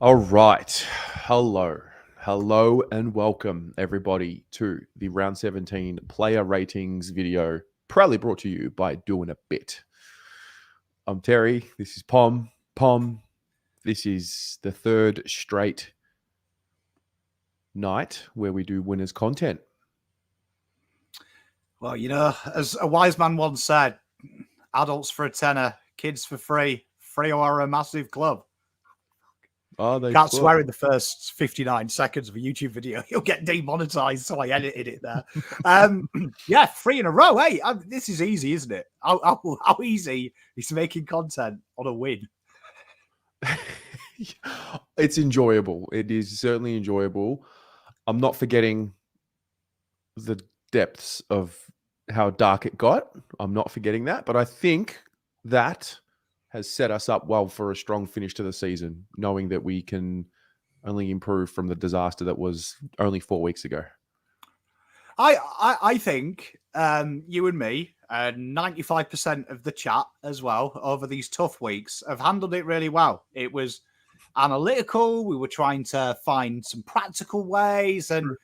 All right. Hello. Hello and welcome everybody to the round 17 player ratings video, proudly brought to you by Doing a Bit. I'm Terry. This is Pom. Pom, this is the third straight night where we do winners content. Well, as a wise man once said, adults for a tenner, kids for free. Free are a massive club. Can't swear in the first 59 seconds of a YouTube video. You'll get demonetized, so I edited it there. Yeah, 3 in a row. Hey, this is easy, isn't it? How easy is making content on a win? It's enjoyable. It is certainly enjoyable. I'm not forgetting the depths of how dark it got. I'm not forgetting that, but I think that has set us up well for a strong finish to the season, knowing that we can only improve from the disaster that was only 4 weeks ago. I think you and me, 95% of the chat as well over these tough weeks have handled it really well. It was analytical. We were trying to find some practical ways, and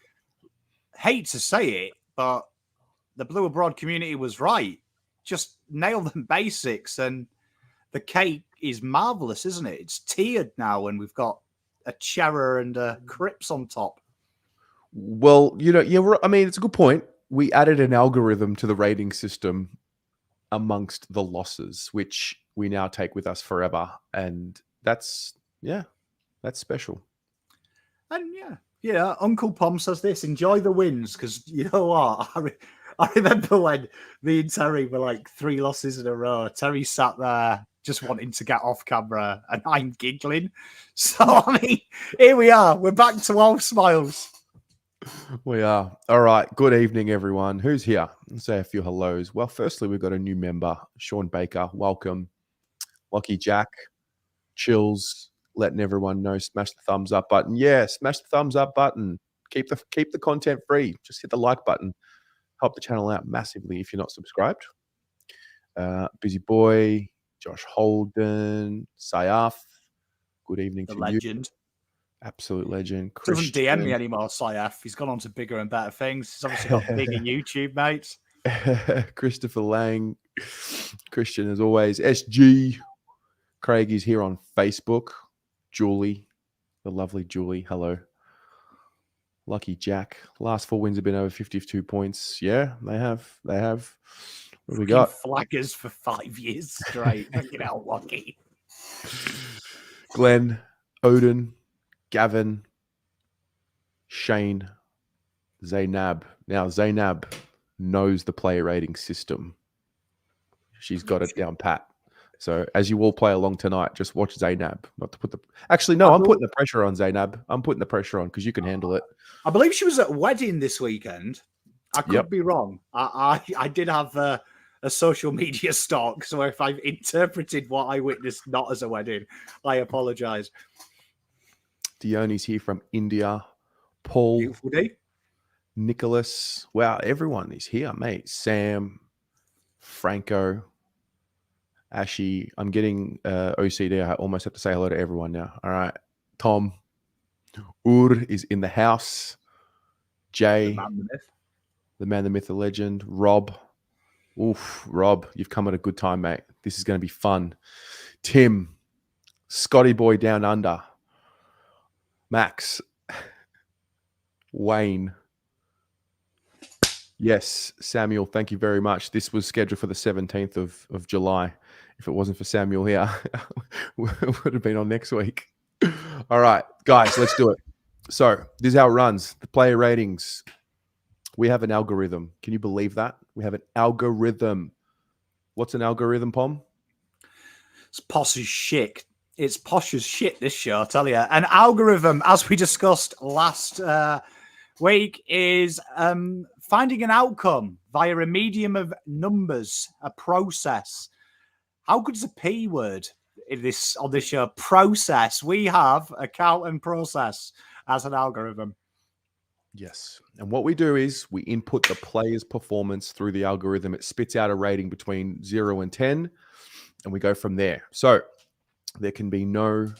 hate to say it, but the Blue Abroad community was right. Just nail the basics, and the cake is marvelous, isn't it? It's tiered now, and we've got a cheddar and a crisps on top. Well, I mean, it's a good point. We added an algorithm to the rating system amongst the losses, which we now take with us forever. And that's special. And yeah, Uncle Pom says this: enjoy the wins, because you know what? I remember when me and Terry were like 3 losses in a row. Terry sat there just wanting to get off camera, and I'm giggling. So, I mean, here we are. We're back to all smiles. We are. All right. Good evening, everyone. Who's here? Let's say a few hellos. Well, firstly, we've got a new member, Sean Baker. Welcome. Lucky Jack. Chills. Letting everyone know. Smash the thumbs up button. Yeah, smash the thumbs up button. Keep the content free. Just hit the like button. Help the channel out massively if you're not subscribed. Busy Boy, Josh Holden, Sayaf. Good evening to legend. You. Absolute legend. Doesn't DM me anymore, Sayaf. He's gone on to bigger and better things. He's obviously got bigger YouTube, mates. Christopher Lang. Christian, as always. SG. Craig is here on Facebook. Julie, the lovely Julie. Hello. Lucky Jack. Last 4 wins have been over 52 points. Yeah, they have. What we got? Flaggers for 5 years straight. Fucking hell, Lucky. Glenn, Odin, Gavin, Shane, Zainab. Now, Zainab knows the player rating system. She's got it down pat. So as you all play along tonight, just watch Zainab. Not to put the I'm putting the pressure on Zainab. I'm putting the pressure on because you can handle it. I believe she was at a wedding this weekend. I could be wrong. I did have a social media stalk, so if I've interpreted what I witnessed not as a wedding, I apologize. Dioni's here from India. Paul. Beautiful day. Nicholas. Wow, everyone is here, mate. Sam, Franco, Ashy. I'm getting OCD. I almost have to say hello to everyone now. All right. Tom. Ur is in the house. Jay. The man, the myth, the legend. Rob. Oof, Rob, you've come at a good time, mate. This is going to be fun. Tim. Scotty Boy down under. Max. Wayne. Yes, Samuel, thank you very much. This was scheduled for the 17th of July. If it wasn't for Samuel here, it would have been on next week. All right, guys, let's do it. So this is how it runs. The player ratings. We have an algorithm. Can you believe that? We have an algorithm. What's an algorithm, Pom? It's posh as shit. It's posh as shit, this show, I tell you. An algorithm, as we discussed last week, is finding an outcome via a medium of numbers, a process. How good is a P word on this show? Process. We have a Carlton process as an algorithm. Yes. And what we do is we input the player's performance through the algorithm. It spits out a rating between 0 and 10, and we go from there. So there can be no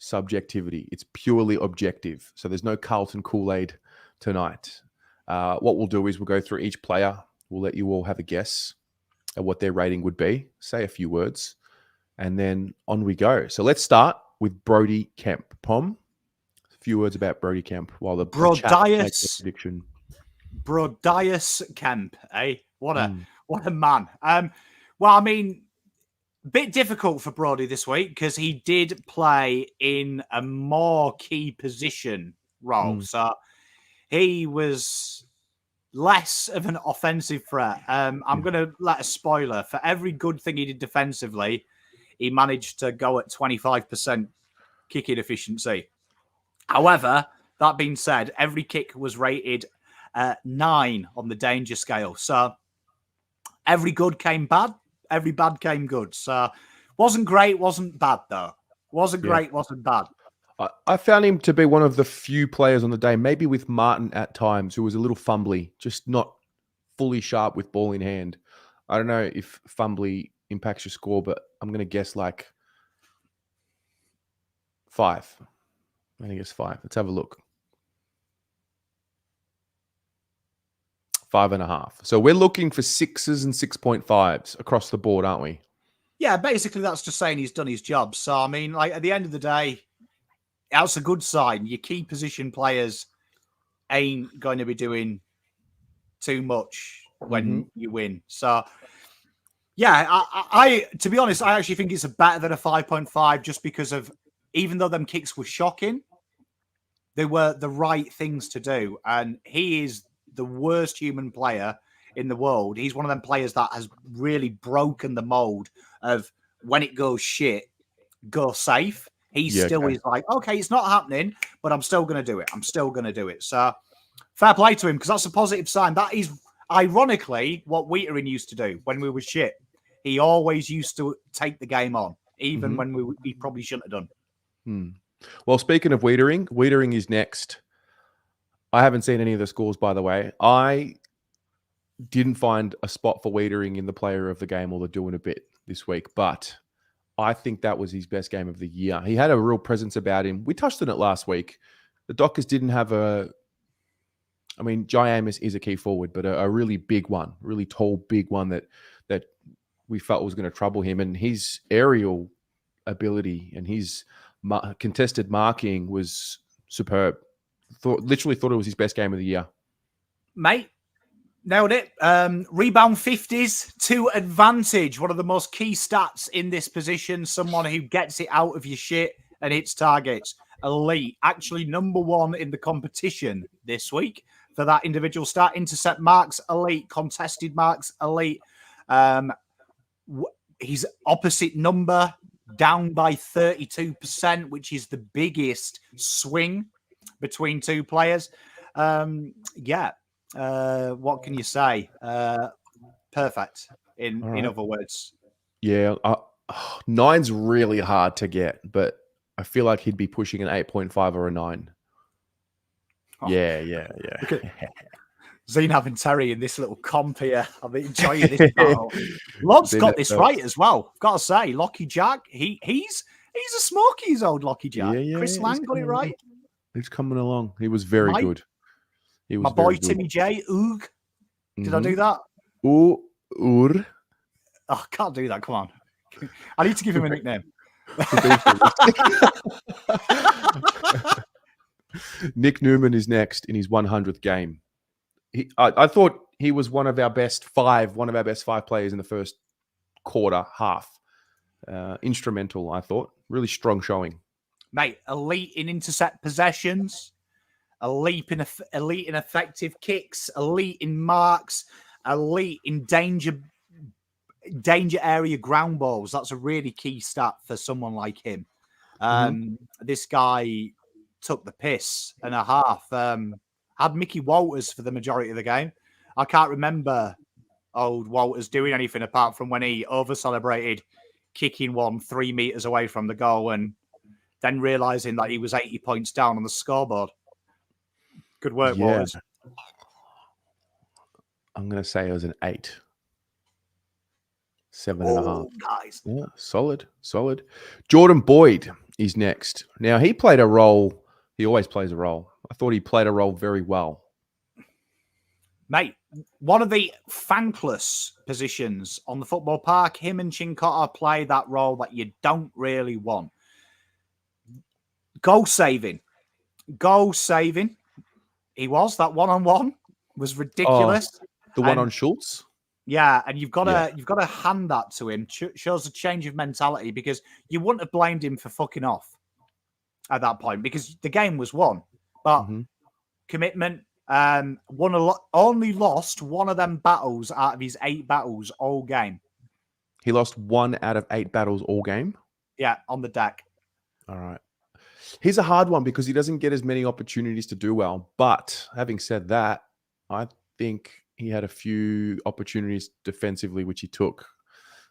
subjectivity. It's purely objective. So there's no Carlton Kool-Aid tonight. What we'll do is we'll go through each player. We'll let you all have a guess at what their rating would be, say a few words, and then on we go. So let's start with Brodie Kemp. Pom, a few words about Brodie Kemp while the chat makes a prediction. Brodius Kemp, eh? What a man. Well, I mean, bit difficult for Brodie this week because he did play in a more key position role. So he was less of an offensive threat. I'm going to let a spoiler. For every good thing he did defensively, he managed to go at 25% kicking efficiency. However, that being said, every kick was rated 9 on the danger scale. So every good came bad, every bad came good. So wasn't great, wasn't bad though. Wasn't great, wasn't bad. I found him to be one of the few players on the day, maybe with Martin at times, who was a little fumbly, just not fully sharp with ball in hand. I don't know if fumbly impacts your score, but I'm going to guess like 5. I think it's 5. Let's have a look. 5.5. So we're looking for 6s and 6.5s across the board, aren't we? Yeah, basically that's just saying he's done his job. So, I mean, like at the end of the day, that's a good sign. Your key position players ain't going to be doing too much when you win. So, yeah, I to be honest, I actually think it's a better than a 5.5 just because of, even though them kicks were shocking, they were the right things to do. And he is the worst human player in the world. He's one of them players that has really broken the mold of when it goes shit, go safe. He still is like, okay, it's not happening, but I'm still going to do it. I'm still going to do it. So fair play to him because that's a positive sign. That is ironically what Wheatering used to do when we were shit. He always used to take the game on, even when he probably shouldn't have done. Well, speaking of Wheatering is next. I haven't seen any of the scores, by the way. I didn't find a spot for Wheatering in the player of the game or the doing a bit this week, but I think that was his best game of the year. He had a real presence about him. We touched on it last week. The Dockers didn't have Jai Amos is a key forward, but a really big one, really tall, big one that we felt was going to trouble him. And his aerial ability and his contested marking was superb. Literally thought it was his best game of the year. Mate, nailed it. Rebound 50s to advantage. One of the most key stats in this position. Someone who gets it out of your shit and hits targets. Elite. Actually, number 1 in the competition this week for that individual stat. Intercept marks, elite. Contested marks, elite. His opposite number down by 32%, which is the biggest swing between two players. What can you say? Perfect, in other words. Yeah, 9's really hard to get, but I feel like he'd be pushing an 8.5 or a 9. Oh. Yeah. Zainab and Terry in this little comp here. I'm enjoying this battle. Lod's got this right as well. I've got to say, Lockie Jack, he's a smoky, his old Lockie Jack. Yeah, Chris Lang got it right. He's coming along. He was very good. He was my boy Timmy J, Oog. Did I do that? Ur. Oh, I can't do that. Come on. I need to give him a nickname. Nick Newman is next in his 100th game. I thought he was one of our best 5 players in the first quarter, half. Instrumental, I thought. Really strong showing. Mate, elite in intercept possessions, elite in effective kicks, elite in marks, elite in danger area ground balls. That's a really key stat for someone like him. This guy took the piss and a half. Had Mickey Walters for the majority of the game. I can't remember old Walters doing anything apart from when he over-celebrated kicking one 3 meters away from the goal and then realizing that he was 80 points down on the scoreboard. Good work, Walters. I'm going to say it was an 8. 7.5. Guys. Yeah, solid. Jordan Boyd. is next. Now, he played a role. He always plays a role. I thought he played a role very well. Mate, one of the thankless positions on the football park, him and Chincotta play that role that you don't really want. Goal saving. He was. That one-on-one was ridiculous. Oh, the one on Schultz? Yeah, and you've got to hand that to him. Shows a change of mentality, because you wouldn't have blamed him for fucking off at that point, because the game was won. But commitment, only lost one of them battles out of his 8 battles all game. He lost 1 out of 8 battles all game? Yeah, on the deck. All right. He's a hard one because he doesn't get as many opportunities to do well. But having said that, I think he had a few opportunities defensively, which he took.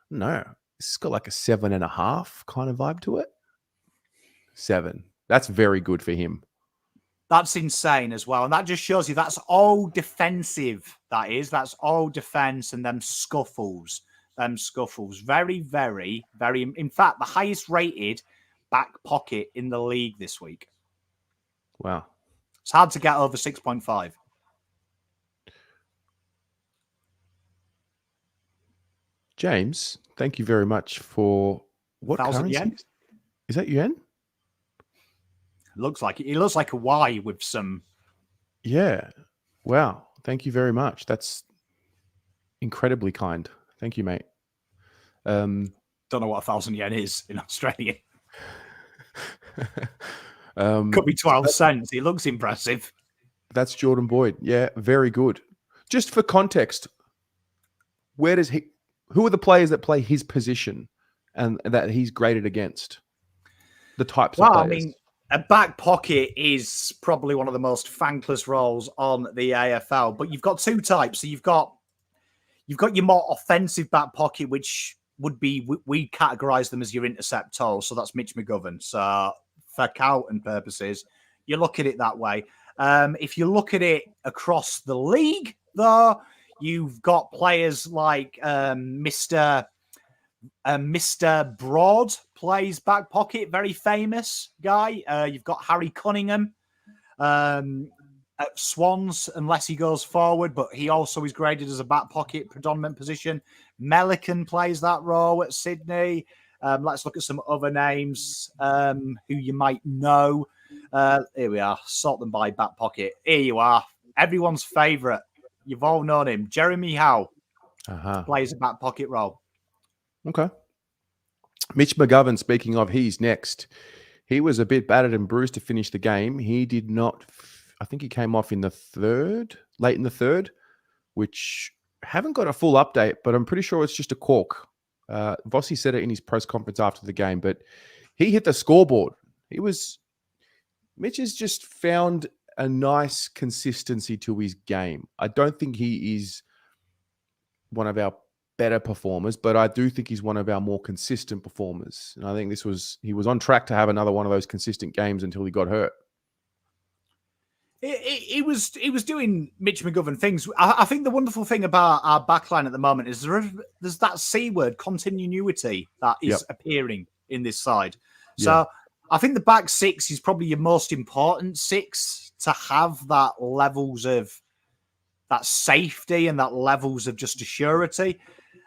No, it's got like a 7.5 kind of vibe to it. 7. That's very good for him. That's insane as well. And that just shows you that's all defensive. That's all defense and them scuffles. Very, very, very. In fact, the highest rated back pocket in the league this week. Wow. It's hard to get over 6.5. James, thank you very much for what currency? Yen? Is that yen? Looks like it. It looks like a Y with some. Yeah. Wow. Thank you very much. That's incredibly kind. Thank you, mate. Don't know what 1,000 yen is in Australia. Could be 12 cents. He looks impressive. That's Jordan Boyd. Yeah, very good. Just for context, who are the players that play his position and that he's graded against? The types of players. I mean, a back pocket is probably one of the most thankless roles on the AFL, but you've got 2 types. So you've got your more offensive back pocket, which would be, we categorize them as your interceptor. So that's Mitch McGovern. So for Carlton purposes, you look at it that way. If you look at it across the league, though, you've got players like Mr. Broad plays back pocket, very famous guy. You've got Harry Cunningham at Swans, unless he goes forward, but he also is graded as a back pocket predominant position. Melican plays that role at Sydney. Let's look at some other names who you might know. Here we are. Sort them by back pocket. Here you are. Everyone's favourite. You've all known him. Jeremy Howe plays a back pocket role. Okay. Mitch McGovern, speaking of, he's next. He was a bit battered and bruised to finish the game. He did not, I think he came off in the late in the third, which haven't got a full update, but I'm pretty sure it's just a cork. Vossi said it in his press conference after the game, but he hit the scoreboard. Mitch has just found a nice consistency to his game. I don't think he is one of our better performers, but I do think he's one of our more consistent performers. And I think he was on track to have another one of those consistent games until he got hurt. He was doing Mitch McGovern things. I think the wonderful thing about our backline at the moment is there's that C word, continuity, that is appearing in this side. So I think the back 6 is probably your most important 6 to have that levels of that safety and that levels of just assurity.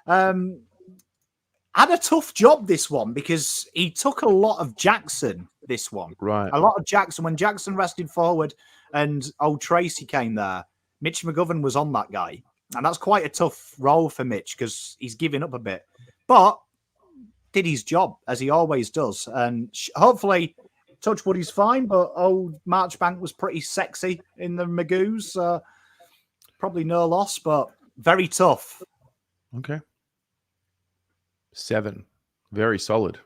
Had a tough job this one because he took a lot of Jackson this one. Right. A lot of Jackson. When Jackson rested forward and old Tracy came there, Mitch McGovern was on that guy. And that's quite a tough role for Mitch because he's giving up a bit. But did his job, as he always does. And hopefully, touch wood, he's fine. But old Marchbank was pretty sexy in the Magoos. Probably no loss, but very tough. Okay. 7. Very solid.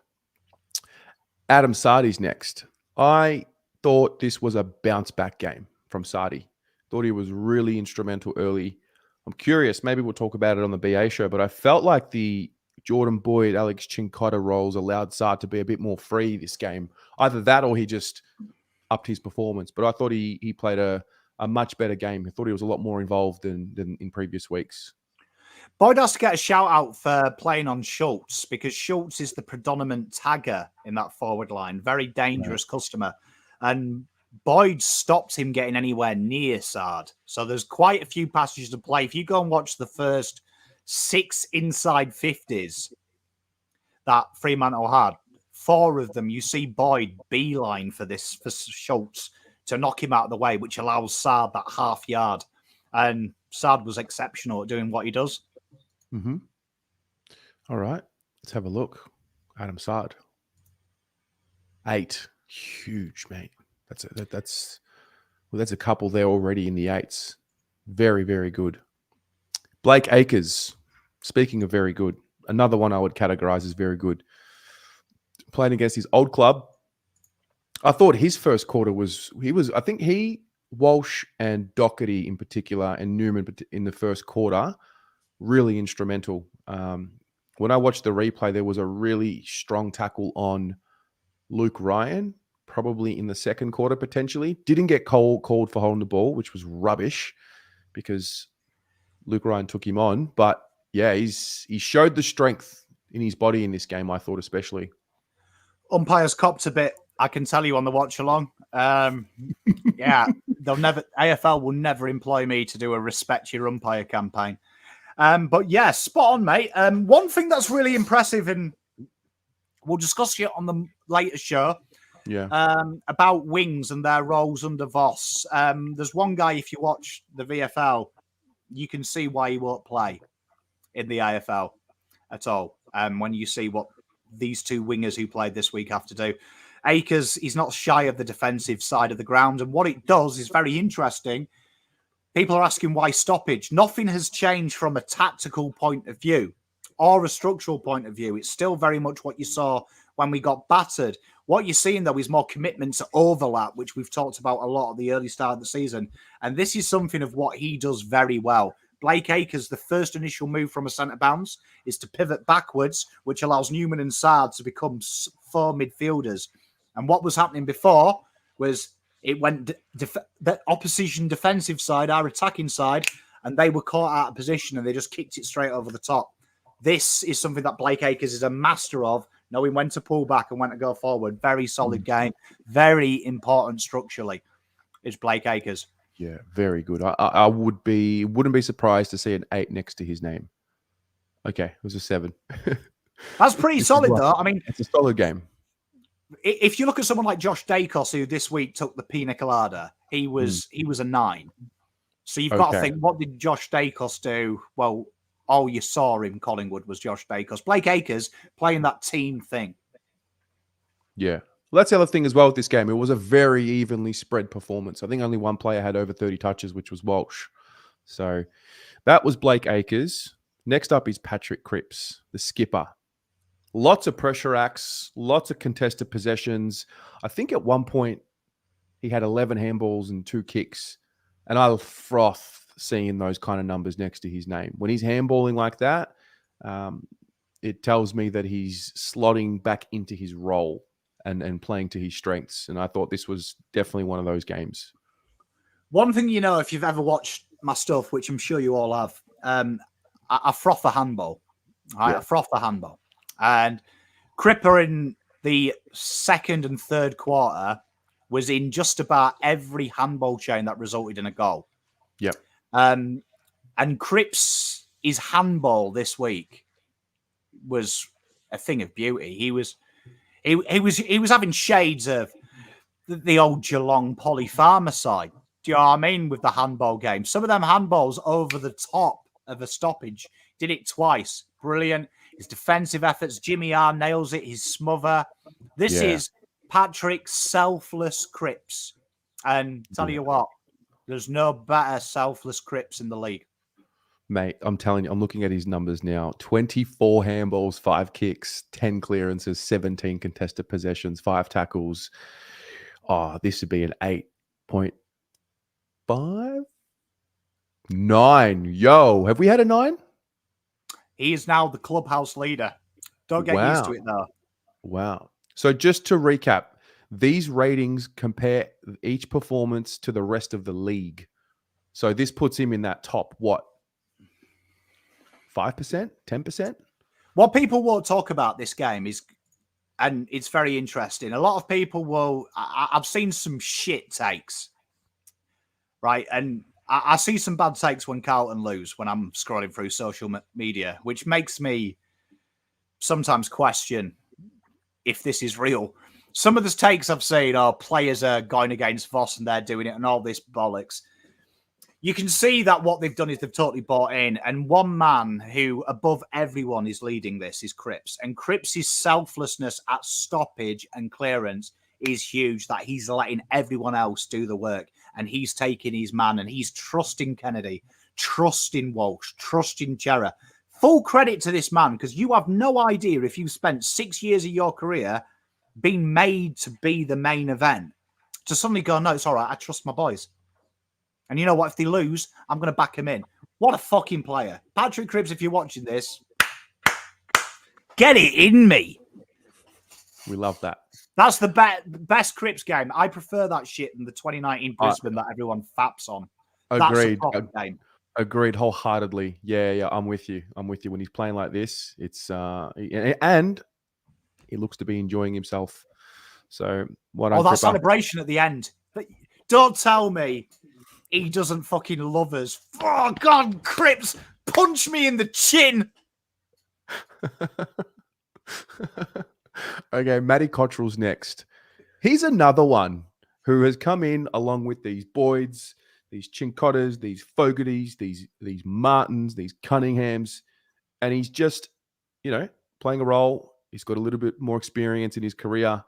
Adam Sardi's next. I thought this was a bounce back game from Sardi. Thought he was really instrumental early. I'm curious, maybe we'll talk about it on the BA show, but I felt like the Jordan Boyd, Alex Chincotta roles allowed Sard to be a bit more free this game. Either that or he just upped his performance. But I thought he played a much better game. I thought he was a lot more involved than in previous weeks. Boyd has to get a shout out for playing on Schultz because Schultz is the predominant tagger in that forward line. Very dangerous customer. And Boyd stopped him getting anywhere near Sard. So there's quite a few passages to play. If you go and watch the first 6 inside 50s that Fremantle had, 4 of them, you see Boyd beeline for Schultz to knock him out of the way, which allows Sard that half yard. And Sard was exceptional at doing what he does. Mm-hmm. All right, let's have a look. Adam Sard, 8, huge, mate. That's a couple there already in the 8s. Very, very good. Blake Acres, speaking of very good, another one I would categorize as very good. Playing against his old club. I thought his first quarter I think he, Walsh and Doherty in particular, and Newman in the first quarter, really instrumental. When I watched the replay, there was a really strong tackle on Luke Ryan, probably in the second quarter potentially. Didn't get called for holding the ball, which was rubbish because Luke Ryan took him on. But yeah, he showed the strength in his body in this game, I thought especially. Umpires copped a bit, I can tell you on the watch along. Yeah, AFL will never employ me to do a respect your umpire campaign. But yeah, spot on, mate. One thing that's really impressive, and we'll discuss it on the later show, about wings and their roles under Voss. There's one guy, if you watch the VFL, you can see why he won't play in the AFL at all. When you see what these 2 wingers who played this week have to do. Akers, he's not shy of the defensive side of the ground. And what it does is very interesting. People are asking why stoppage. Nothing has changed from a tactical point of view or a structural point of view. It's still very much what you saw when we got battered. What you're seeing, though, is more commitment to overlap, which we've talked about a lot at the early start of the season. And this is something of what he does very well. Blake Acres, the first initial move from a centre bounce is to pivot backwards, which allows Newman and Sard to become 4 midfielders. And what was happening before was it went the opposition defensive side, our attacking side, and they were caught out of position and they just kicked it straight over the top. This is something that Blake Acres is a master of, knowing when to pull back and when to go forward. Very solid game. Very important structurally is Blake Acres. Yeah, very good. I wouldn't be surprised to see an 8 next to his name. Okay, it was a 7. That's pretty solid, though. I mean, it's a solid game. If you look at someone like Josh Dacos, who this week took the Pina Colada, he was a 9. So you've got to think, what did Josh Dacos do? Well, all you saw in Collingwood was Josh Dacos. Blake Acres playing that team thing. Yeah. Well, that's the other thing as well with this game. It was a very evenly spread performance. I think only one player had over 30 touches, which was Walsh. So that was Blake Acres. Next up is Patrick Cripps, the skipper. Lots of pressure acts, lots of contested possessions. I think at one point he had 11 handballs and 2 kicks. And I froth seeing those kind of numbers next to his name. When he's handballing like that, it tells me that he's slotting back into his role and playing to his strengths. And I thought this was definitely one of those games. One thing, if you've ever watched my stuff, which I'm sure you all have, I froth a handball. Right? Yeah. I froth a handball. And Cripper in the second and third quarter was in just about every handball chain that resulted in a goal. Yep. And Cripps, his handball this week was a thing of beauty. He was having shades of the old Geelong Polly Farmer side. Do you know what I mean? With the handball game. Some of them handballs over the top of a stoppage. Did it twice. Brilliant. His defensive efforts. Jimmy R nails it. His smother. This is Patrick's selfless Cripps. And tell you what, there's no better selfless Cripps in the league. Mate, I'm telling you, I'm looking at his numbers now. 24 handballs, 5 kicks, 10 clearances, 17 contested possessions, 5 tackles. Oh, this would be an 8.5? 9. Yo, have we had a 9? He is now the clubhouse leader. Don't get used to it, though. Wow. So just to recap, these ratings compare each performance to the rest of the league. So this puts him in that top, what? 5%, 10%. What people won't talk about this game is, and it's very interesting. A lot of people will. I've seen some shit takes, right? And I see some bad takes when Carlton lose when I'm scrolling through social media, which makes me sometimes question if this is real. Some of the takes I've seen are players are going against Voss and they're doing it and all this bollocks. You can see that what they've done is they've totally bought in. And one man who, above everyone, is leading this is Cripps. And Cripps' selflessness at stoppage and clearance is huge, that he's letting everyone else do the work. And he's taking his man and he's trusting Kennedy, trusting Walsh, trusting Chera. Full credit to this man, because you have no idea if you've spent 6 years of your career being made to be the main event, to suddenly go, no, it's all right, I trust my boys. And you know what? If they lose, I'm going to back him in. What a fucking player. Patrick Cripps, if you're watching this, get it in me. We love that. That's the best Cripps game. I prefer that shit than the 2019 Brisbane that everyone faps on. Agreed. That's a proper game. Agreed wholeheartedly. Yeah, I'm with you. When he's playing like this, it's and he looks to be enjoying himself. So that celebration at the end. Don't tell me he doesn't fucking love us. Oh, God, Cripps, punch me in the chin. Okay, Matty Cottrell's next. He's another one who has come in along with these Boyds, these Chinkottas, these Fogartys, these Martins, these Cunninghams, and he's just, playing a role. He's got a little bit more experience in his career,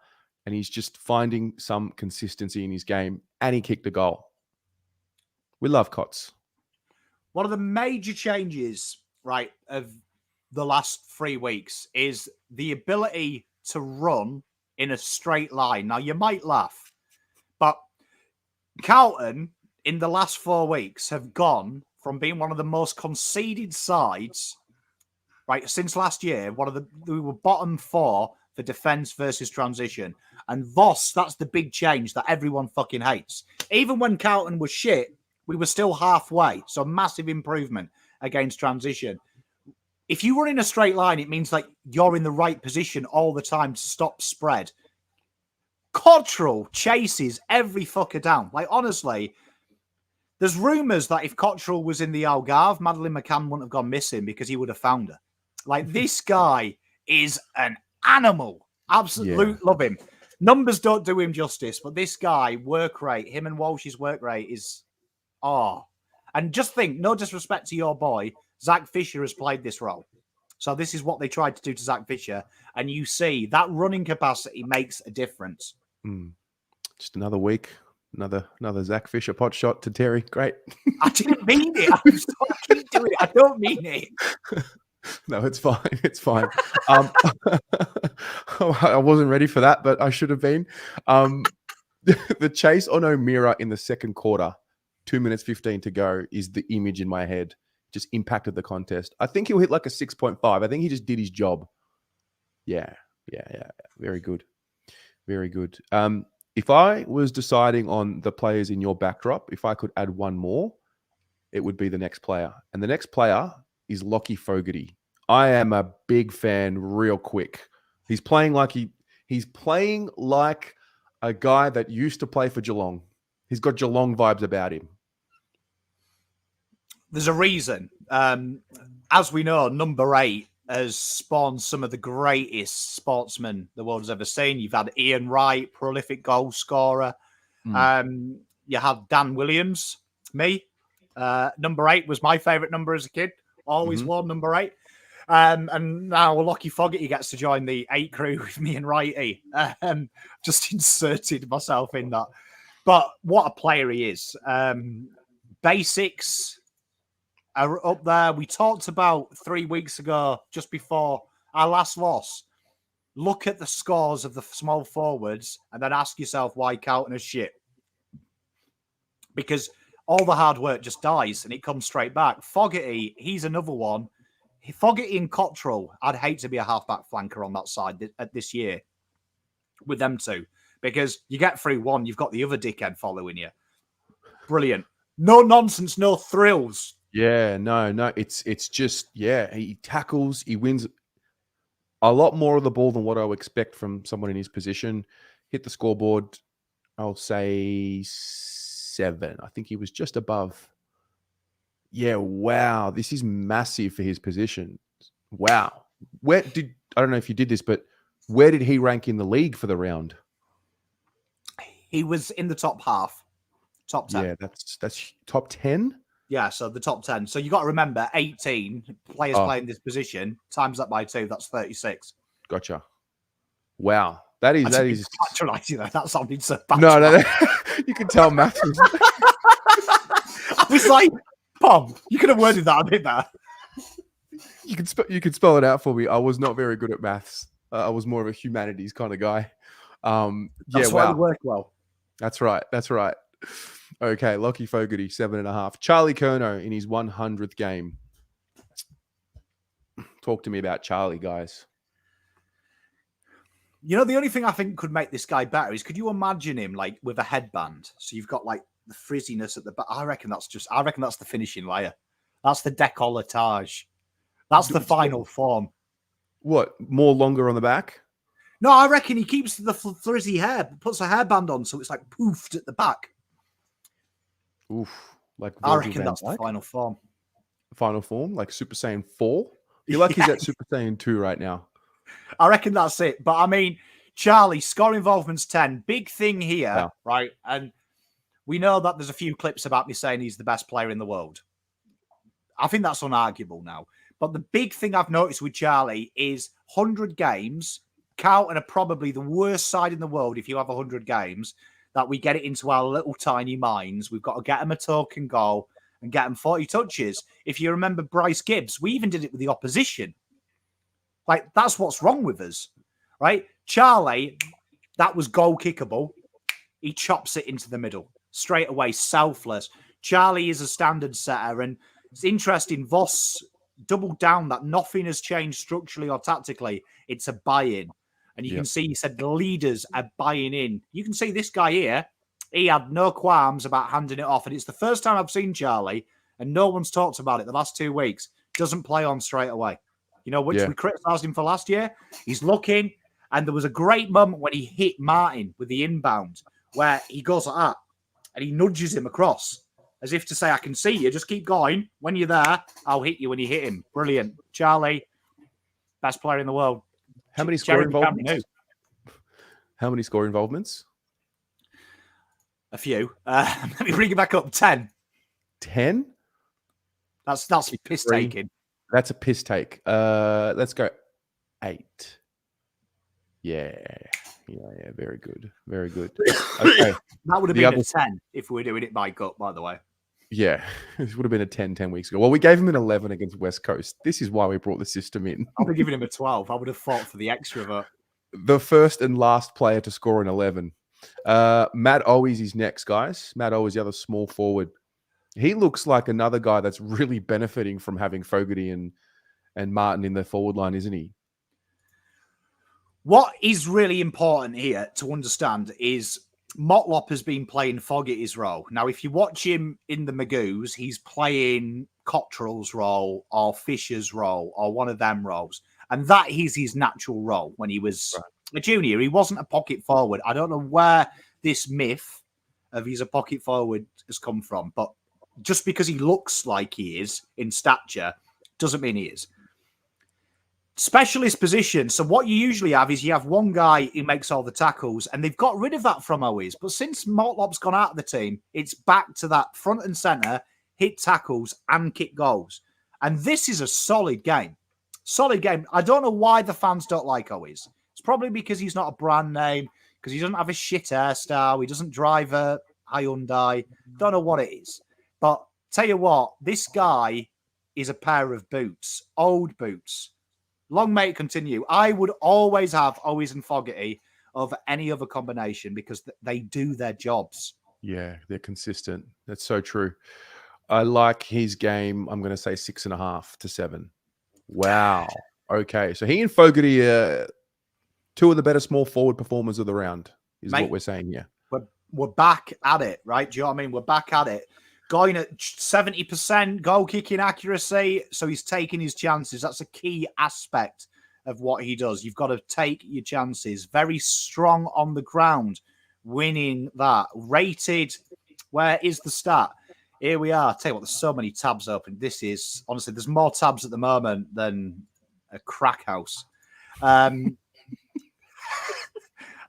and he's just finding some consistency in his game, and he kicked a goal. We love Cots. One of the major changes, right, of the last 3 weeks is the ability to run in a straight line. Now, you might laugh, but Carlton in the last 4 weeks have gone from being one of the most conceded sides, right, since last year. We were bottom 4 for defense versus transition. And Voss, that's the big change that everyone fucking hates. Even when Carlton was shit, we were still halfway. So massive improvement against transition. If you run in a straight line, it means like you're in the right position all the time to stop spread. Cottrell chases every fucker down. Like, honestly, there's rumours that if Cottrell was in the Algarve, Madeleine McCann wouldn't have gone missing because he would have found her. Like, this guy is an animal. Absolutely love him. Numbers don't do him justice, but this guy, work rate, him and Walsh's work rate is... And just think, no disrespect to your boy, Zach Fisher has played this role. So this is what they tried to do to Zach Fisher. And you see that running capacity makes a difference. Just another week. Another Zach Fisher pot shot to Terry. Great. I didn't mean it. I'm sorry, I keep doing it. I don't mean it. No, it's fine. It's fine. I wasn't ready for that, but I should have been. The chase on O'Meara in the second quarter, 2 minutes 15 to go, is the image in my head. Just impacted the contest. I think he'll hit like a 6.5. I think he just did his job. Yeah. Very good. Very good. If I was deciding on the players in your backdrop, if I could add one more, it would be the next player. And the next player is Lockie Fogarty. I am a big fan real quick. He's playing like a guy that used to play for Geelong. He's got Geelong vibes about him. There's a reason. As we know, number 8 has spawned some of the greatest sportsmen the world has ever seen. You've had Ian Wright, prolific goal scorer. You have Dan Williams, me. Number 8 was my favourite number as a kid. Always wore number 8. And now Lockie Fogarty gets to join the 8 crew with me and Righty. Just inserted myself in that. But what a player he is. Basics are up there. We talked about 3 weeks ago, just before our last loss. Look at the scores of the small forwards and then ask yourself why Carlton is shit. Because all the hard work just dies and it comes straight back. Fogarty, he's another one. Fogarty and Cottrell, I'd hate to be a halfback flanker on that side this year with them two. Because you get through one, you've got the other dickhead following you. Brilliant. No nonsense, no thrills. Yeah, no, it's just he tackles, he wins a lot more of the ball than what I would expect from someone in his position. Hit the scoreboard, I'll say 7. I think he was just above. Yeah, wow, this is massive for his position. Wow. I don't know if you did this, but where did he rank in the league for the round? He was in the top half, top 10. Yeah, that's top 10. Yeah, so the top 10. So you got to remember 18 players playing this position, times that by 2, that's 36. Gotcha. Wow. That is patronizing though. That sounded so bad. No. You can tell maths was I was like, Bob, you could have worded that a bit better. You could spell it out for me. I was not very good at maths. I was more of a humanities kind of guy. That's why they work well. That's right. Okay, Lockie Fogarty, 7.5. Charlie Curnow in his 100th game. Talk to me about Charlie, guys. You know, the only thing I think could make this guy better is, could you imagine him like with a headband? So you've got like the frizziness at the back. I reckon that's the finishing layer. That's the décolletage. That's the final form. What? More longer on the back? No, I reckon he keeps the frizzy hair, puts a hairband on so it's like poofed at the back. Oof. Like I reckon that's the final form. Final form? Like Super Saiyan 4? I feel like he's at Super Saiyan 2 right now. I reckon that's it. But I mean, Charlie, score involvement's 10. Big thing here, right? And we know that there's a few clips about me saying he's the best player in the world. I think that's unarguable now. But the big thing I've noticed with Charlie is 100 games. Carlton are probably the worst side in the world if you have 100 games, that we get it into our little tiny minds. We've got to get them a token goal and get them 40 touches. If you remember Bryce Gibbs, we even did it with the opposition. Like, that's what's wrong with us, right? Charlie, that was goal kickable. He chops it into the middle straight away, selfless. Charlie is a standard setter, and it's interesting. Voss doubled down that nothing has changed structurally or tactically. It's a buy-in. And you can see, he said, the leaders are buying in. You can see this guy here, he had no qualms about handing it off. And it's the first time I've seen Charlie, and no one's talked about it the last 2 weeks, doesn't play on straight away. You know, which we criticised him for last year. He's looking, and there was a great moment when he hit Martin with the inbound, where he goes like that, and he nudges him across, as if to say, I can see you, just keep going. When you're there, I'll hit you when you hit him. Brilliant. Charlie, best player in the world. How many score involvements? How many score involvements? A few. Let me bring it back up. 10. 10? That's piss taking. That's a piss take. Let's go 8. Yeah. Very good. Very good. Okay. That would have been a 10 if we were doing it by gut, by the way. Yeah, it would have been a 10 weeks ago. Well, we gave him an 11 against West Coast. This is why we brought the system in. I would have given him a 12. I would have fought for the extrovert. The first and last player to score an 11. Matt Owies is next, guys. Matt Owies, the other small forward. He looks like another guy that's really benefiting from having Fogarty and Martin in the forward line, isn't he? What is really important here to understand is Motlop has been playing Fogarty's role. Now, if you watch him in the Magoos, he's playing Cottrell's role or Fisher's role or one of them roles. And that is his natural role when he was a junior. He wasn't a pocket forward. I don't know where this myth of he's a pocket forward has come from, but just because he looks like he is in stature doesn't mean he is. Specialist position. So what you usually have is you have one guy who makes all the tackles, and they've got rid of that from Owies. But since Motlop's gone out of the team, it's back to that front and centre, hit tackles and kick goals. And this is a solid game. Solid game. I don't know why the fans don't like Owies. It's probably because he's not a brand name, because he doesn't have a shit hairstyle, he doesn't drive a Hyundai. Don't know what it is. But tell you what, this guy is a pair of boots, old boots. Long may it continue. I would always have Owies and Fogarty over any other combination because they do their jobs. Yeah, they're consistent. That's so true. I like his game. I'm going to say 6.5 to 7. Wow. Okay. So he and Fogarty are two of the better small forward performers of the round, is what we're saying here. We're back at it, right? Do you know what I mean? We're back at it. going at 70% goal kicking accuracy. So he's taking his chances. That's a key aspect of what he does. You've got to take your chances. Very strong on the ground, winning that. Rated, where is the stat? Here we are. Tell you what, there's so many tabs open. This is, honestly, there's more tabs at the moment than a crack house. I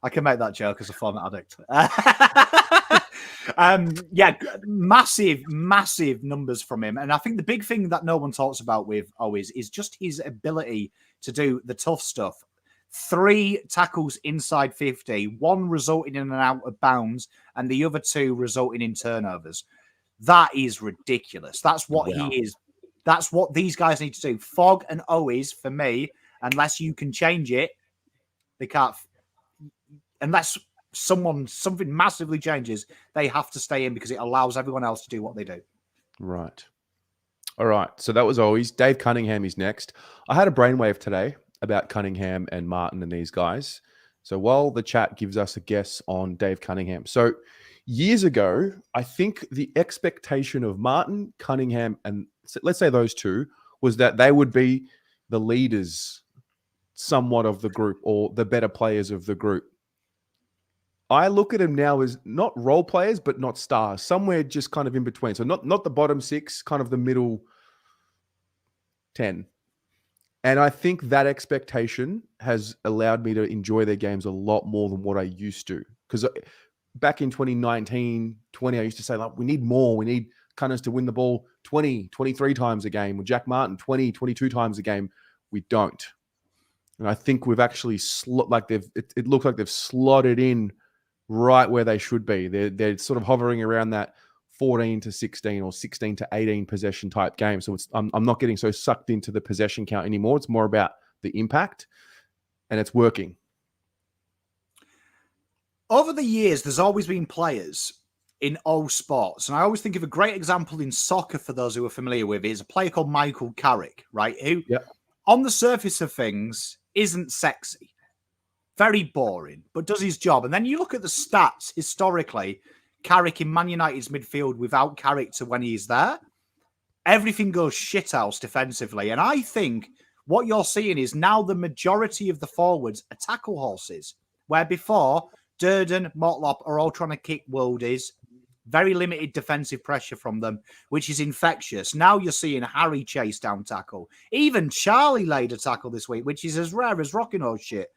can make that joke as a former addict. Yeah, massive numbers from him. And I think the big thing that no one talks about with Owies is just his ability to do the tough stuff. 3 tackles inside 50, 1 resulting in an out of bounds, and the other 2 resulting in turnovers. That is ridiculous. That's what he is. That's what these guys need to do. Fogg and Owies, for me, unless you can change it, they can't. Unless something massively changes, they have to stay in because it allows everyone else to do what they do. Right. All right. So that was always Dave Cunningham is next. I had a brainwave today about Cunningham and Martin and these guys. So while the chat gives us a guess on Dave Cunningham. So years ago, I think the expectation of Martin, Cunningham, and let's say those 2 was that they would be the leaders somewhat of the group or the better players of the group. I look at them now as not role players, but not stars, somewhere just kind of in between. So not the bottom 6, kind of the middle 10. And I think that expectation has allowed me to enjoy their games a lot more than what I used to. Because back in 2019, 20, I used to say, like, we need more. We need Cunners to win the ball 20, 23 times a game. With Jack Martin, 20, 22 times a game. We don't. And I think we've actually, it looks like they've slotted in right where they should be. They're sort of hovering around that 14 to 16 or 16 to 18 possession type game. So I'm not getting so sucked into the possession count anymore. It's more about the impact, and it's working. Over the years, there's always been players in all sports. And I always think of a great example in soccer, for those who are familiar with it, is a player called Michael Carrick, right? Who, on the surface of things, isn't sexy. Very boring, but does his job. And then you look at the stats historically, Carrick in Man United's midfield without Carrick to when he's there, everything goes shithouse defensively. And I think what you're seeing is now the majority of the forwards are tackle horses, where before Durden, Motlop are all trying to kick worldies, very limited defensive pressure from them, which is infectious. Now you're seeing Harry chase down tackle. Even Charlie laid a tackle this week, which is as rare as rocking horse shit.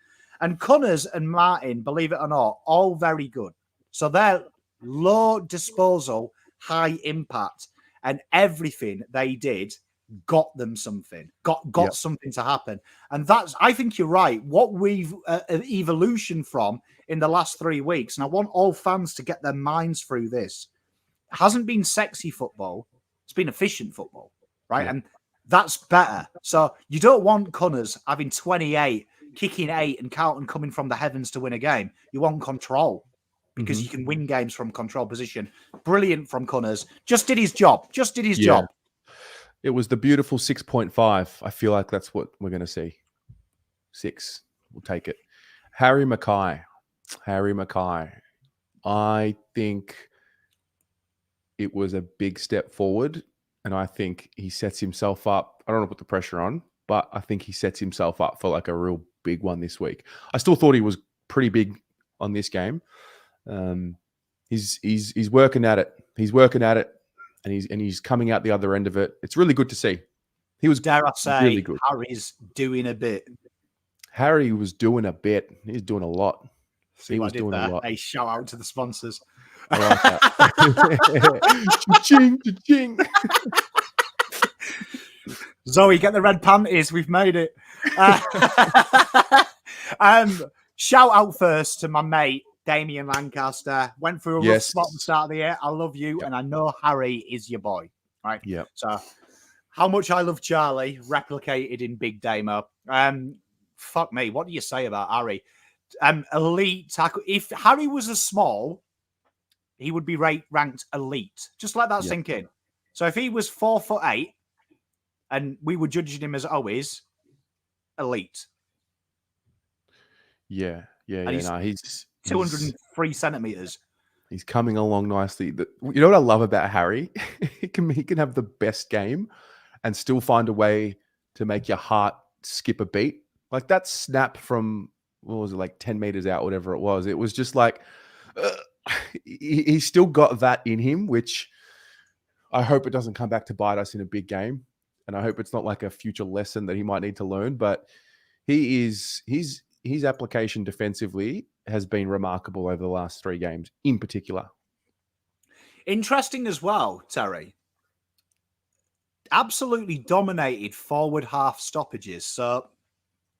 And Cunners and Martin, believe it or not, all very good. So they're low disposal, high impact, and everything they did got them something, got something to happen. And that's, I think you're right, what we've an evolution from in the last 3 weeks. And I want all fans to get their minds through this. It hasn't been sexy football. It's been efficient football, right? Yeah. And that's better. So you don't want Cunners having 28, kicking 8, and Carlton coming from the heavens to win a game. You want control because you can win games from control position. Brilliant from Cunners. Just did his job. Job. It was the beautiful 6.5. I feel like that's what we're going to see. 6. We'll take it. Harry Mackay. I think it was a big step forward, and I think he sets himself up. I don't want to put the pressure on, but I think he sets himself up for like a real big one this week. I still thought he was pretty big on this game. He's working at it. And he's coming out the other end of it. It's really good to see. He was, dare I say, really good. Harry's doing a bit. Harry was doing a bit. He's doing a lot. He was doing a lot. A shout out to the sponsors. I like that. Cha-ching, cha-ching. Zoe, get the red panties. We've made it. Shout out first to my mate, Damien Lancaster. Went through a rough spot at the start of the year. I love you, and I know Harry is your boy. Right? Yeah. So, how much I love Charlie, replicated in Big Damo. Fuck me. What do you say about Harry? Elite tackle. If Harry was a small, he would be ranked elite. Just let that sink in. So if he was 4'8", and we were judging him as always elite. Yeah. He's 203 centimeters. He's coming along nicely. You know what I love about Harry? He can have the best game and still find a way to make your heart skip a beat. Like that snap from, what was it, like 10 meters out, whatever it was. It was just like, uh, he's still got that in him, which I hope it doesn't come back to bite us in a big game. And I hope it's not like a future lesson that he might need to learn. But his application defensively has been remarkable over the last 3 games in particular. Interesting as well, Terry. Absolutely dominated forward half stoppages. So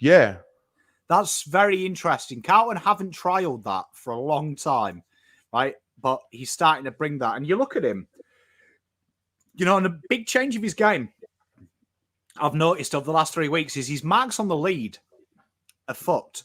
Yeah. that's very interesting. Carlton haven't trialed that for a long time, right? But he's starting to bring that. And you look at him, and a big change of his game I've noticed over the last 3 weeks is his marks on the lead are fucked.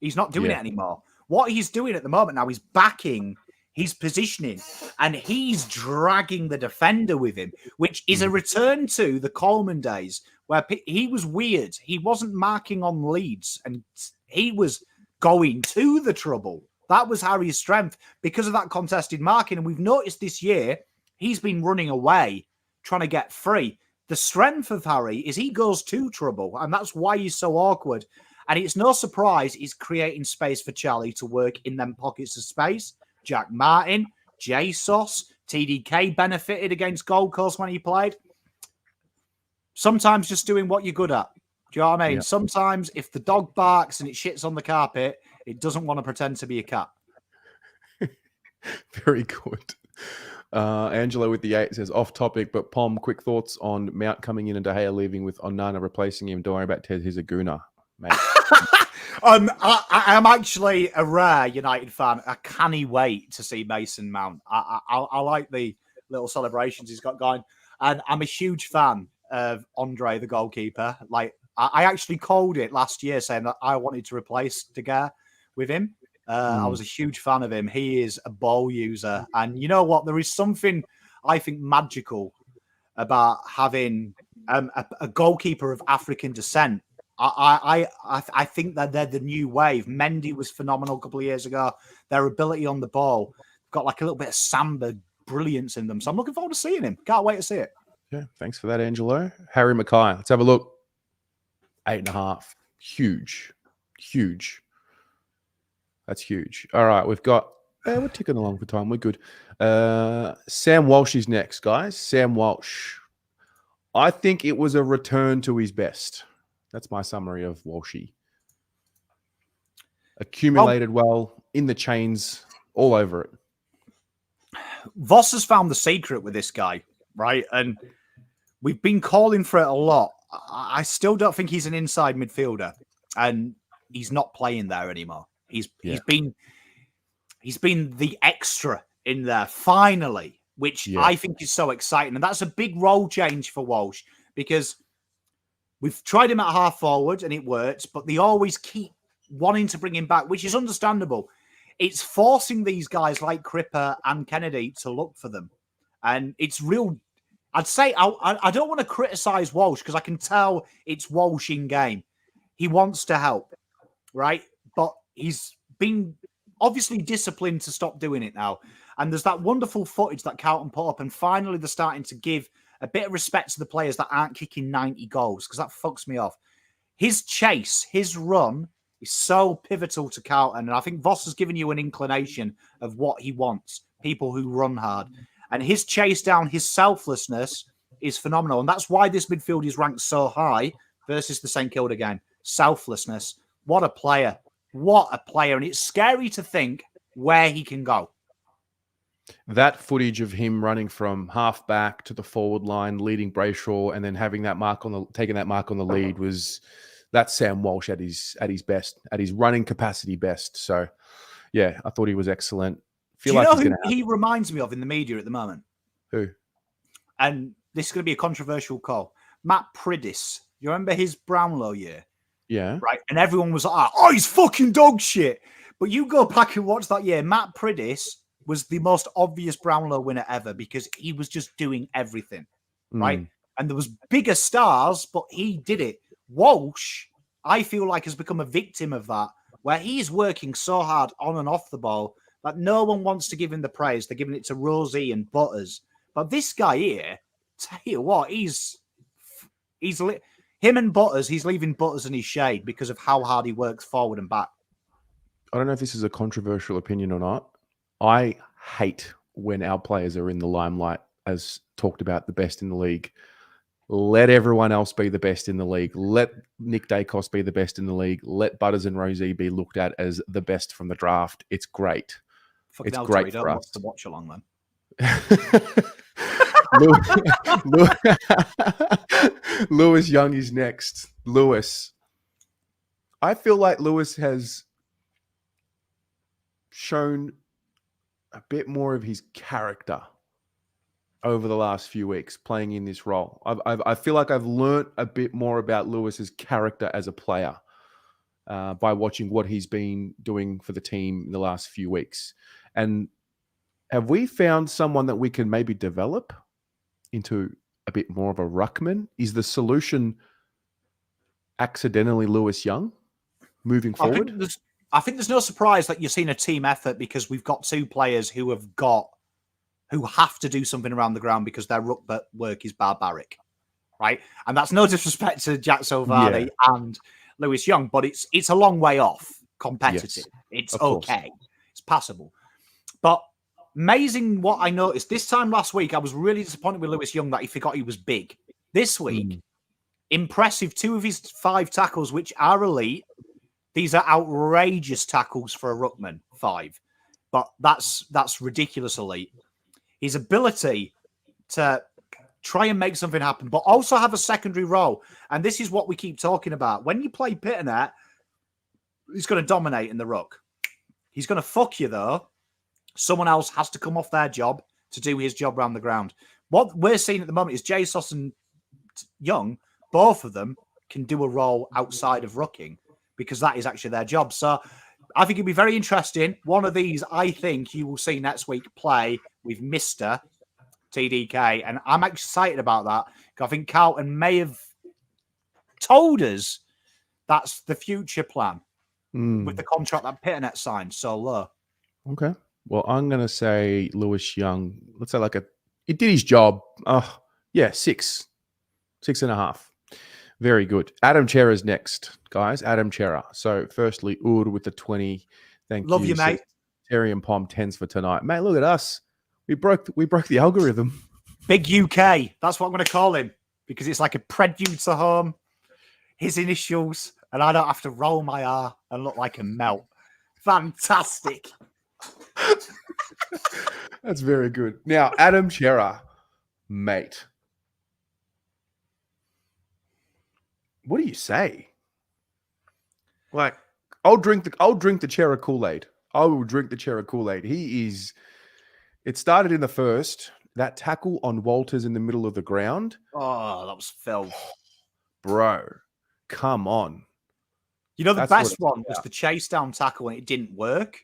He's not doing it anymore. What he's doing at the moment now is backing his positioning and he's dragging the defender with him, which is a return to the Coleman days where he was weird. He wasn't marking on leads and he was going to the trouble. That was Harry's strength because of that contested marking. And we've noticed this year, he's been running away, trying to get free. The strength of Harry is he goes to trouble, and that's why he's so awkward. And it's no surprise he's creating space for Charlie to work in them pockets of space. Jack Martin, Jesus, TDK benefited against Gold Coast when he played. Sometimes just doing what you're good at. Do you know what I mean? Yeah. Sometimes if the dog barks and it shits on the carpet, it doesn't want to pretend to be a cat. Very good. Angelo with the 8 says, off topic, but Pom, quick thoughts on Mount coming in and De Gea leaving with Onana replacing him. Don't worry about Ted, he's a gooner, mate. I'm actually a rare United fan. I can't wait to see Mason Mount. I like the little celebrations he's got going. And I'm a huge fan of Andre, the goalkeeper. Like, I actually called it last year saying that I wanted to replace De Gea with him. I was a huge fan of him. He is a ball user. And you know what? There is something, I think, magical about having a goalkeeper of African descent. I think that they're the new wave. Mendy was phenomenal a couple of years ago. Their ability on the ball got like a little bit of Samba brilliance in them. So I'm looking forward to seeing him. Can't wait to see it. Yeah, thanks for that, Angelo. Harry Mackay. Let's have a look. 8.5. Huge. Huge. That's huge. All right, we've got... we're ticking along for time. We're good. Sam Walsh is next, guys. Sam Walsh. I think it was a return to his best. That's my summary of Walshy. Accumulated well, in the chains, all over it. Voss has found the secret with this guy, right? And we've been calling for it a lot. I still don't think he's an inside midfielder, and he's not playing there anymore. He's been the extra in there finally, which I think is so exciting. And that's a big role change for Walsh because we've tried him at half forward and it works, but they always keep wanting to bring him back, which is understandable. It's forcing these guys like Cripper and Kennedy to look for them. And it's real. I'd say I don't want to criticize Walsh because I can tell it's Walsh in game. He wants to help, right? But he's been obviously disciplined to stop doing it now. And there's that wonderful footage that Carlton put up. And finally, they're starting to give a bit of respect to the players that aren't kicking 90 goals because that fucks me off. His chase, his run is so pivotal to Carlton. And I think Voss has given you an inclination of what he wants, people who run hard. And his chase down, his selflessness is phenomenal. And that's why this midfield is ranked so high versus the St Kilda game. Selflessness. What a player. What a player. And it's scary to think where he can go. That footage of him running from half back to the forward line, leading Brayshaw, and then having that mark on taking that mark on the lead that's Sam Walsh at his best, at his running capacity best. So, yeah, I thought he was excellent. Do you know who he reminds me of in the media at the moment? Who? And this is going to be a controversial call. Matt Pridis. You remember his Brownlow year? Yeah. Right. And everyone was like, oh, he's fucking dog shit. But you go back and watch that year. Matt Pridis was the most obvious Brownlow winner ever because he was just doing everything. Right. And there was bigger stars, but he did it. Walsh, I feel like, has become a victim of that, where he's working so hard on and off the ball Like, no one wants to give him the praise. They're giving it to Rosie and Butters. But this guy here, tell you what, he's him and Butters, he's leaving Butters in his shade because of how hard he works forward and back. I don't know if this is a controversial opinion or not. I hate when our players are in the limelight as talked about the best in the league. Let everyone else be the best in the league. Let Nick Dacos be the best in the league. Let Butters and Rosie be looked at as the best from the draft. It's great. Fucking It's hell, great Tori, for don't us. to watch along then. Lewis Young is next. Lewis. I feel like Lewis has shown a bit more of his character over the last few weeks playing in this role. I feel like I've learnt a bit more about Lewis's character as a player by watching what he's been doing for the team in the last few weeks. And have we found someone that we can maybe develop into a bit more of a ruckman? Is the solution accidentally Lewis Young moving forward? I think there's no surprise that you're seeing a team effort because we've got two players who have to do something around the ground because their ruck work is barbaric, right? And that's no disrespect to Jack Silvani and Lewis Young, but it's a long way off competitive. It's okay. It's passable. But amazing what I noticed. This time last week, I was really disappointed with Lewis Young that he forgot he was big. This week, impressive. 2 of his 5 tackles, which are elite. These are outrageous tackles for a ruckman, 5. But that's ridiculous elite. His ability to try and make something happen, but also have a secondary role. And this is what we keep talking about. When you play Pitternet, he's going to dominate in the ruck. He's going to fuck you, though. Someone else has to come off their job to do his job around the ground. What we're seeing at the moment is Jesus and Young, both of them can do a role outside of rucking because that is actually their job. So I think it'll be very interesting. One of these, I think you will see next week play with Mr. TDK. And I'm excited about that because I think Carlton may have told us that's the future plan with the contract that Pitternet signed so low. Okay. Well, I'm going to say Lewis Young, let's say he did his job. 6.5. Very good. Adam Chera's next, guys. Adam Chera. So, firstly, Ud with the 20. Thank you. Love you, mate. Terry and Pom 10s for tonight. Mate, look at us. We broke the algorithm. Big UK. That's what I'm going to call him because it's like a producer home. His initials, and I don't have to roll my R and look like a melt. Fantastic. That's very good. Now, Adam Chera, mate. What do you say? Like, I'll drink the Chera Kool-Aid. I will drink the Chera Kool-Aid. It started in the first. That tackle on Walters in the middle of the ground. Oh, that was filth. Bro, come on. You know, the best one was the chase down tackle and it didn't work.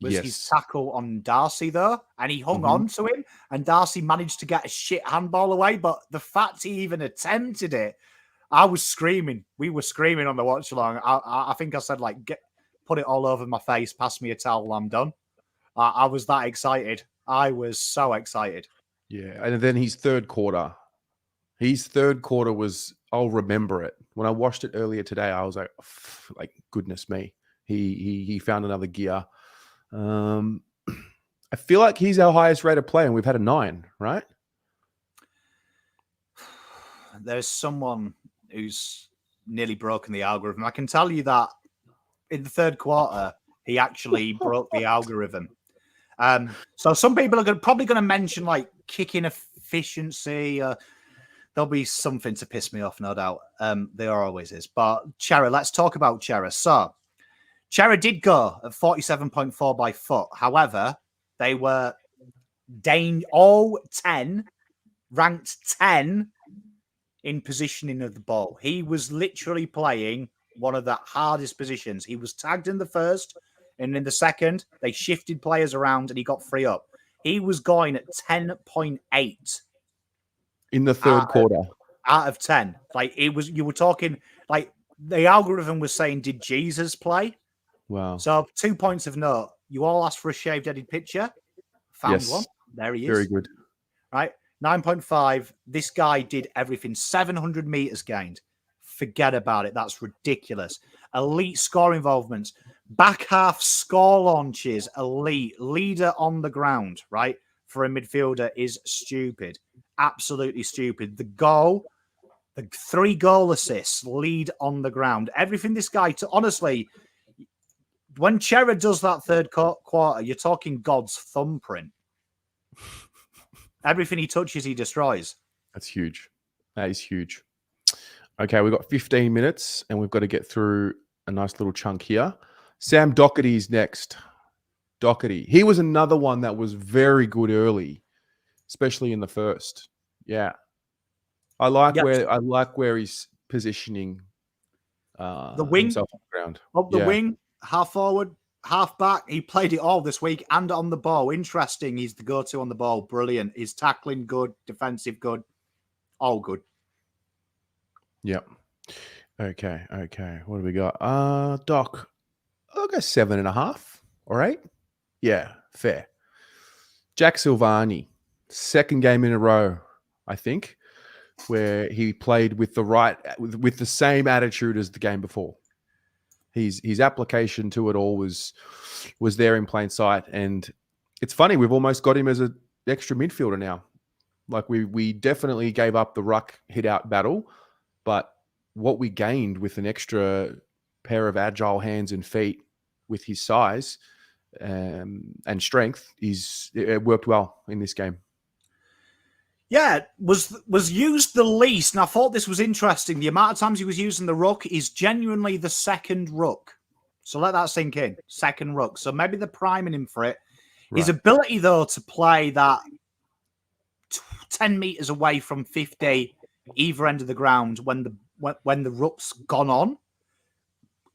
His tackle on Darcy, though, and he hung on to him, and Darcy managed to get a shit handball away. But the fact he even attempted it, I was screaming. We were screaming on the watch along. I think I said, like, put it all over my face, pass me a towel, I'm done. I was that excited. I was so excited. Yeah, and then his third quarter was, I'll remember it. When I watched it earlier today, I was like goodness me. He found another gear. I feel like he's our highest rated player, and we've had a 9, right? There's someone who's nearly broken the algorithm. I can tell you that in the third quarter, he actually broke the algorithm. So some people are probably going to mention like kicking efficiency. There'll be something to piss me off, no doubt. There always is. But Chera, let's talk about Chera. So Chera did go at 47.4 by foot. However, they were all 10, ranked 10 in positioning of the ball. He was literally playing one of the hardest positions. He was tagged in the first, and in the second, they shifted players around and he got free up. He was going at 10.8 in the third quarter out of 10. Like you were talking like the algorithm was saying, did Jesus play? Wow. So 2 points of note. You all asked for a shaved-headed picture. Found Yes. one. There he is. Very good. Right. 9.5. This guy did everything. 700 meters gained. Forget about it. That's ridiculous. Elite score involvements. Back half score launches. Elite. Leader on the ground, right? For a midfielder is stupid. Absolutely stupid. The goal, the 3 goal assists, lead on the ground. Everything this guy, honestly, when Chera does that third quarter, you're talking God's thumbprint. Everything he touches, he destroys. That's huge. That is huge. Okay, we've got 15 minutes and we've got to get through a nice little chunk here. Sam Doherty's next. Doherty. He was another one that was very good early, especially in the first. Yeah. I like where he's positioning the wing, himself on the ground. Up the wing, half forward, half back. He played it all this week and on the ball. Interesting. He's the go-to on the ball. Brilliant. His tackling good, defensive good, all good. Yep. Okay. What do we got? Doc, I'll go 7.5 or 8. Yeah, fair. Jack Silvani, second game in a row, I think, where he played with the same attitude as the game before. His application to it all was there in plain sight, and it's funny, we've almost got him as an extra midfielder now. Like we definitely gave up the ruck hit out battle, but what we gained with an extra pair of agile hands and feet with his size and strength it worked well in this game. Yeah, was used the least, and I thought this was interesting. The amount of times he was using the ruck is genuinely the second ruck. So let that sink in. Second ruck. So maybe they're priming him for it. Right. His ability, though, to play that 10 meters away from 50, either end of the ground when the ruck's gone on,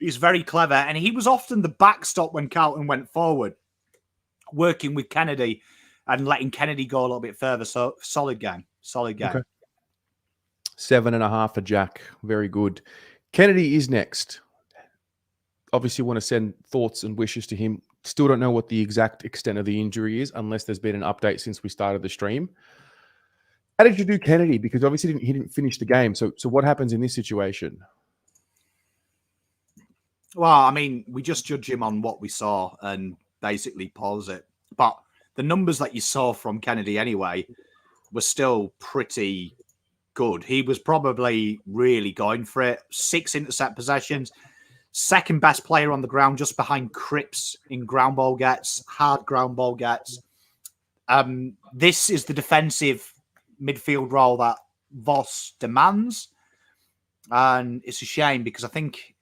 is very clever. And he was often the backstop when Carlton went forward, working with Kennedy and letting Kennedy go a little bit further. So solid game. Okay. 7.5 for Jack. Very good. Kennedy is next. Obviously want to send thoughts and wishes to him. Still don't know what the exact extent of the injury is, unless there's been an update since we started the stream. How did you do Kennedy? Because obviously he didn't finish the game. So what happens in this situation? Well, I mean, we just judge him on what we saw and basically pause it. But the numbers that you saw from Kennedy anyway were still pretty good. He was probably really going for it. 6 intercept possessions. Second best player on the ground, just behind Cripps in ground ball gets, hard ground ball gets. This is the defensive midfield role that Voss demands. And it's a shame because I think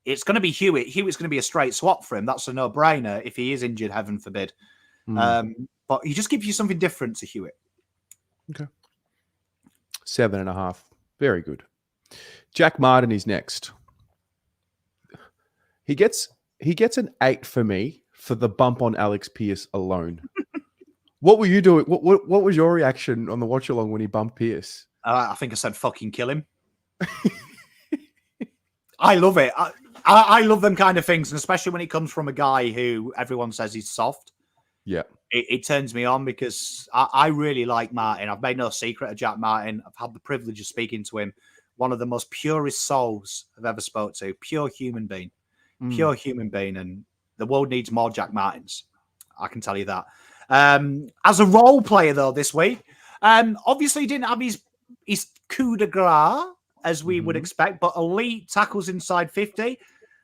it's going to be Hewitt. Hewitt's going to be a straight swap for him. That's a no-brainer if he is injured, heaven forbid. But he just gives you something different to Hewitt. Okay. 7.5. Very good. Jack Martin is next. He gets an 8 for me for the bump on Alex Pearce alone. What were you doing? What was your reaction on the watch along when he bumped Pearce? I think I said fucking kill him. I love it. I love them kind of things, and especially when it comes from a guy who everyone says he's soft. Yeah. It turns me on because I really like Martin. I've made no secret of Jack Martin. I've had the privilege of speaking to him. One of the most purest souls I've ever spoke to. Pure human being. Pure human being. And the world needs more Jack Martins. I can tell you that. As a role player, though, this week, obviously didn't have his coup de grace, as we would expect, but elite tackles inside 50.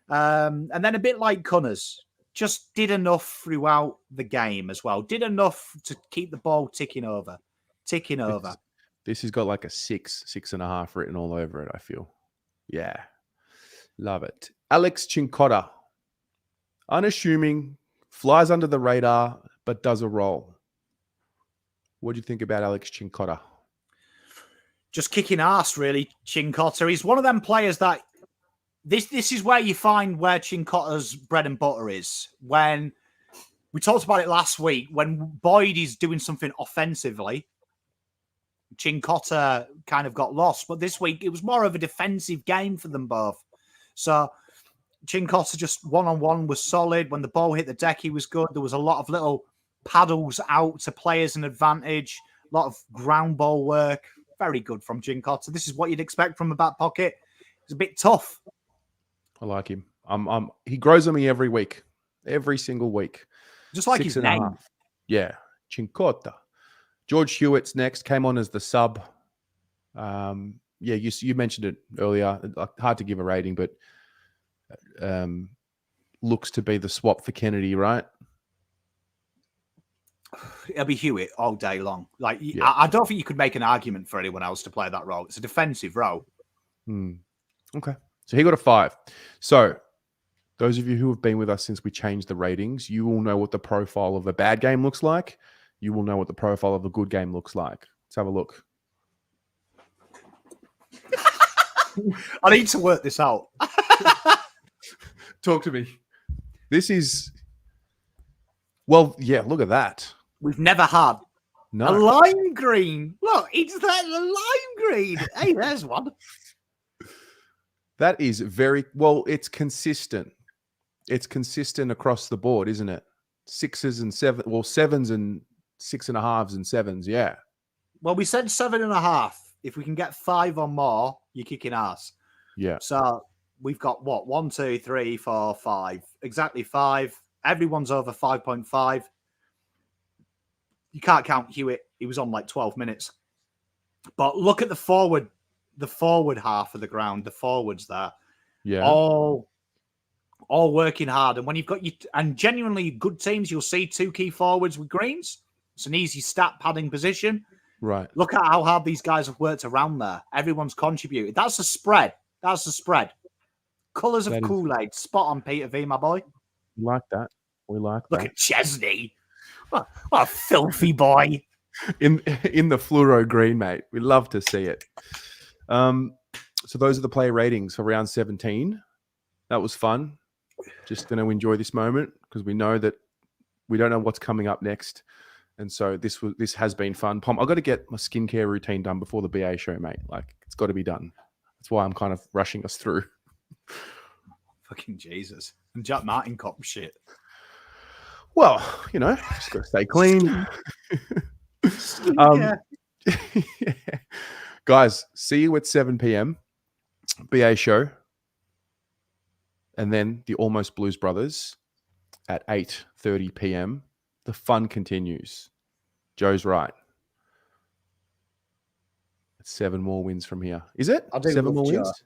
And then a bit like Cunners. Just did enough throughout the game as well. Did enough to keep the ball ticking over. This has got like a 6.5 written all over it, I feel. Yeah. Love it. Alex Cincotta. Unassuming, flies under the radar, but does a role. What do you think about Alex Cincotta? Just kicking ass, really, Cincotta. He's one of them players that This is where you find where Cincotta's bread and butter is. When we talked about it last week, when Boyd is doing something offensively, Cincotta kind of got lost. But this week, it was more of a defensive game for them both. So Chincotta just one-on-one was solid. When the ball hit the deck, he was good. There was a lot of little paddles out to players an advantage. A lot of ground ball work. Very good from Chincotta. This is what you'd expect from a back pocket. It's a bit tough. I like him. He grows on me every week, every single week. Just like his name. 6.5. Yeah, Chincotta. George Hewitt's next. Came on as the sub. Yeah, you mentioned it earlier. Hard to give a rating, but looks to be the swap for Kennedy, right? It'll be Hewitt all day long. Like, Yeah. I don't think you could make an argument for anyone else to play that role. It's a defensive role. Okay. So he got a 5. So those of you who have been with us since we changed the ratings, you will know what the profile of a bad game looks like. You will know what the profile of a good game looks like. Let's have a look. I need to work this out. Talk to me. This is... Well, yeah, look at that. We've never had No. a lime green. Look, it's that lime green. Hey, there's one. That is very... Well, it's consistent. It's consistent across the board, isn't it? 6s and 7... Well, 7s and 6.5s and 7s, yeah. Well, we said 7.5. If we can get 5 or more, you're kicking ass. Yeah. So we've got what? 1, 2, 3, 4, 5. Exactly 5. Everyone's over 5.5. You can't count Hewitt. He was on like 12 minutes. But look at the forward half of the ground, the forwards there. Yeah. All working hard. And when you've got and genuinely good teams, you'll see 2 key forwards with greens. It's an easy stat padding position. Right. Look at how hard these guys have worked around there. Everyone's contributed. That's a spread. That's a spread. Colours of Kool-Aid. Spot on, Peter V, my boy. We like that. We like that. Look at Chesney. What a filthy boy. In the fluoro green, mate. We love to see it. So those are the player ratings for round 17. That was fun. Just going to enjoy this moment because we know that we don't know what's coming up next. And so this has been fun. Pom, I've got to get my skincare routine done before the BA show, mate. Like, it's got to be done. That's why I'm kind of rushing us through. Fucking Jesus. And Jack Martin cop shit. Well, you know, just got to stay clean. Guys, see you at 7 p.m. BA show. And then the Almost Blues Brothers at 8:30 p.m. The fun continues. Joe's right. It's 7 more wins from here. Is it? 7 more wins?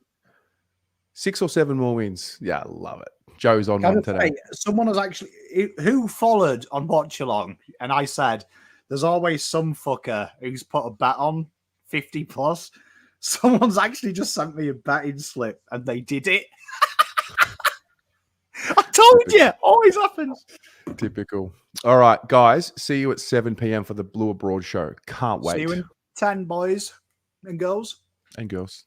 6 or 7 more wins. Yeah, I love it. Joe's on one today. Someone has actually... Who followed on Watch Along? And I said, there's always some fucker who's put a bet on 50 plus. Someone's actually just sent me a betting slip and they did it. I told you. Always happens. Typical. All right, guys. See you at 7 p.m. for the Blue Abroad show. Can't wait. See you in 10, boys and girls. And girls.